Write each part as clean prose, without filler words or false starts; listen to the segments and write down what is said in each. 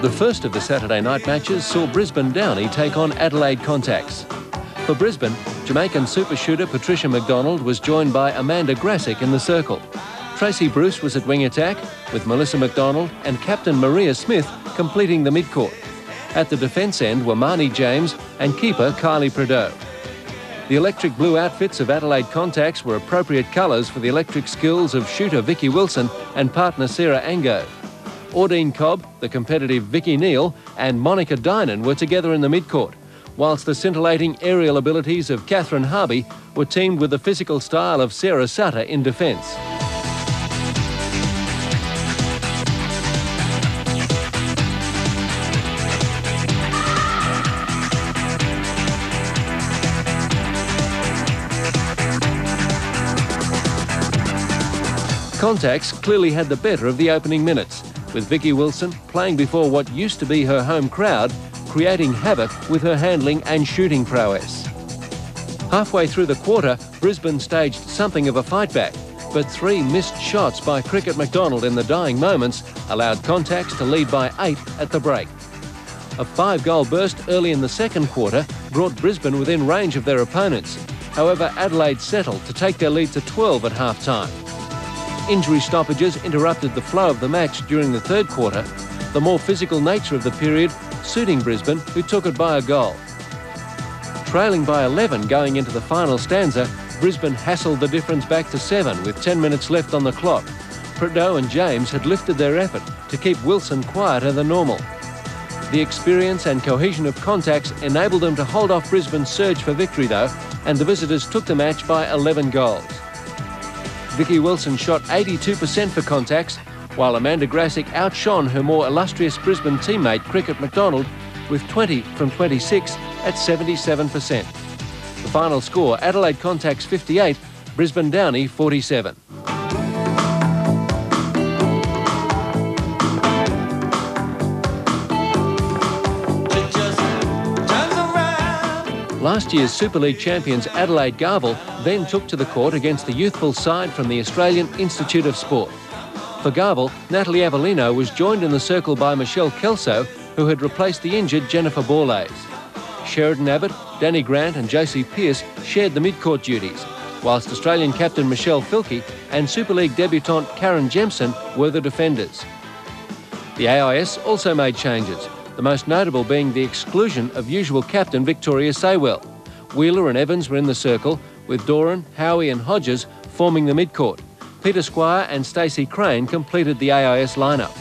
The first of the Saturday night matches saw Brisbane Downey take on Adelaide Contax. For Brisbane, Jamaican super shooter Patricia McDonald was joined by Amanda Grassick in the circle. Tracy Bruce was at wing attack, with Melissa McDonald and captain Maria Smith completing the midcourt. At the defence end were Marnie James and keeper Kylie Prideaux. The electric blue outfits of Adelaide Contax were appropriate colours for the electric skills of shooter Vicky Wilson and partner Sarah Ango. Audine Cobb, the competitive Vicky Neal and Monica Dynan were together in the midcourt, whilst the scintillating aerial abilities of Catherine Harvey were teamed with the physical style of Sarah Sutter in defence. Contax clearly had the better of the opening minutes, with Vicky Wilson playing before what used to be her home crowd, creating havoc with her handling and shooting prowess. Halfway through the quarter, Brisbane staged something of a fight back, but 3 missed shots by Cricket McDonald in the dying moments allowed Contax to lead by 8 at the break. A 5-goal burst early in the second quarter brought Brisbane within range of their opponents. However, Adelaide settled to take their lead to 12 at half-time. Injury stoppages interrupted the flow of the match during the third quarter, the more physical nature of the period suiting Brisbane, who took it by a goal. Trailing by 11 going into the final stanza, Brisbane hassled the difference back to 7 with 10 minutes left on the clock. Prideaux and James had lifted their effort to keep Wilson quieter than normal. The experience and cohesion of Contax enabled them to hold off Brisbane's surge for victory though, and the visitors took the match by 11 goals. Vicky Wilson shot 82% for Contax, while Amanda Grassick outshone her more illustrious Brisbane teammate Cricket McDonald with 20 from 26 at 77%. The final score, Adelaide Contax 58, Brisbane Downey 47. Last year's Super League champions Adelaide Garville then took to the court against the youthful side from the Australian Institute of Sport. For Garville, Natalie Avellino was joined in the circle by Michelle Kelso, who had replaced the injured Jennifer Borlase. Sheridan Abbott, Danny Grant and Josie Pearce shared the mid-court duties, whilst Australian captain Michelle Filkey and Super League debutante Karen Jemson were the defenders. The A.I.S. also made changes, the most notable being the exclusion of usual captain Victoria Saywell. Wheeler and Evans were in the circle, with Doran, Howie and Hodges forming the mid-court. Peter Squire and Stacey Crane completed the A.I.S. lineup.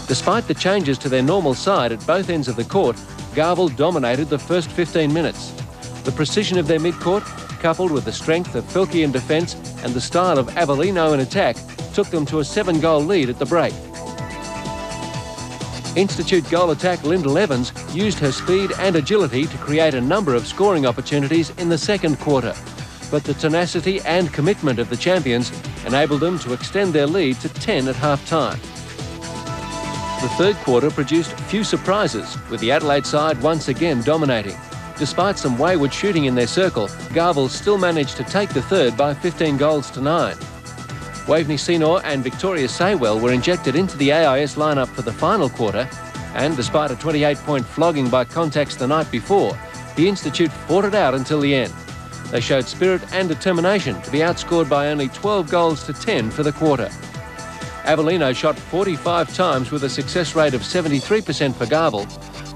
Despite the changes to their normal side at both ends of the court, Garville dominated the first 15 minutes. The precision of their mid-court, coupled with the strength of Filkey in defence and the style of Avellino in attack, took them to a 7-goal lead at the break. Institute goal attack Lyndall Evans used her speed and agility to create a number of scoring opportunities in the second quarter, but the tenacity and commitment of the champions enabled them to extend their lead to 10 at half-time. The third quarter produced few surprises, with the Adelaide side once again dominating. Despite some wayward shooting in their circle, Garville still managed to take the third by 15 goals to 9. Waveney Senor and Victoria Saywell were injected into the A.I.S. lineup for the final quarter, and despite a 28-point flogging by Contax the night before, the Institute fought it out until the end. They showed spirit and determination to be outscored by only 12 goals to 10 for the quarter. Avellino shot 45 times with a success rate of 73% for Garville,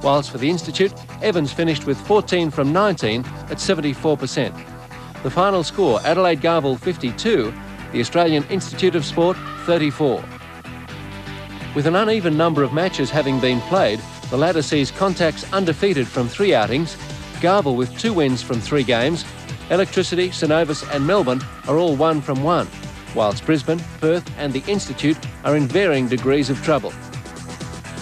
whilst for the Institute, Evans finished with 14 from 19 at 74%. The final score, Adelaide Garville 52, the Australian Institute of Sport 34. With an uneven number of matches having been played, the ladder sees Contax undefeated from 3 outings, Garville with 2 wins from 3 games, Electricity, Synovus and Melbourne are all 1 from 1. Whilst Brisbane, Perth and the Institute are in varying degrees of trouble.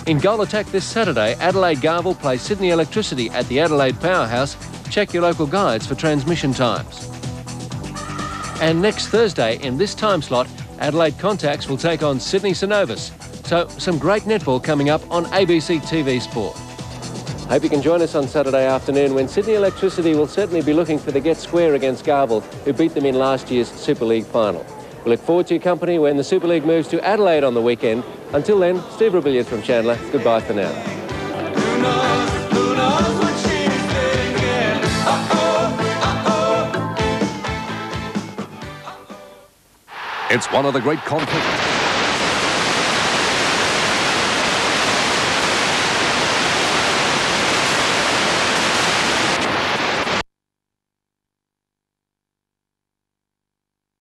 In goal attack this Saturday, Adelaide Garville play Sydney Electricity at the Adelaide Powerhouse. Check your local guides for transmission times. And next Thursday in this time slot, Adelaide Contax will take on Sydney Synovus. So, some great netball coming up on ABC TV Sport. Hope you can join us on Saturday afternoon when Sydney Electricity will certainly be looking for the get square against Garville, who beat them in last year's Super League final. We look forward to your company when the Super League moves to Adelaide on the weekend. Until then, Steve Rabilliard from Chandler. Goodbye for now. Who knows what she's thinking? It's one of the great conflicts.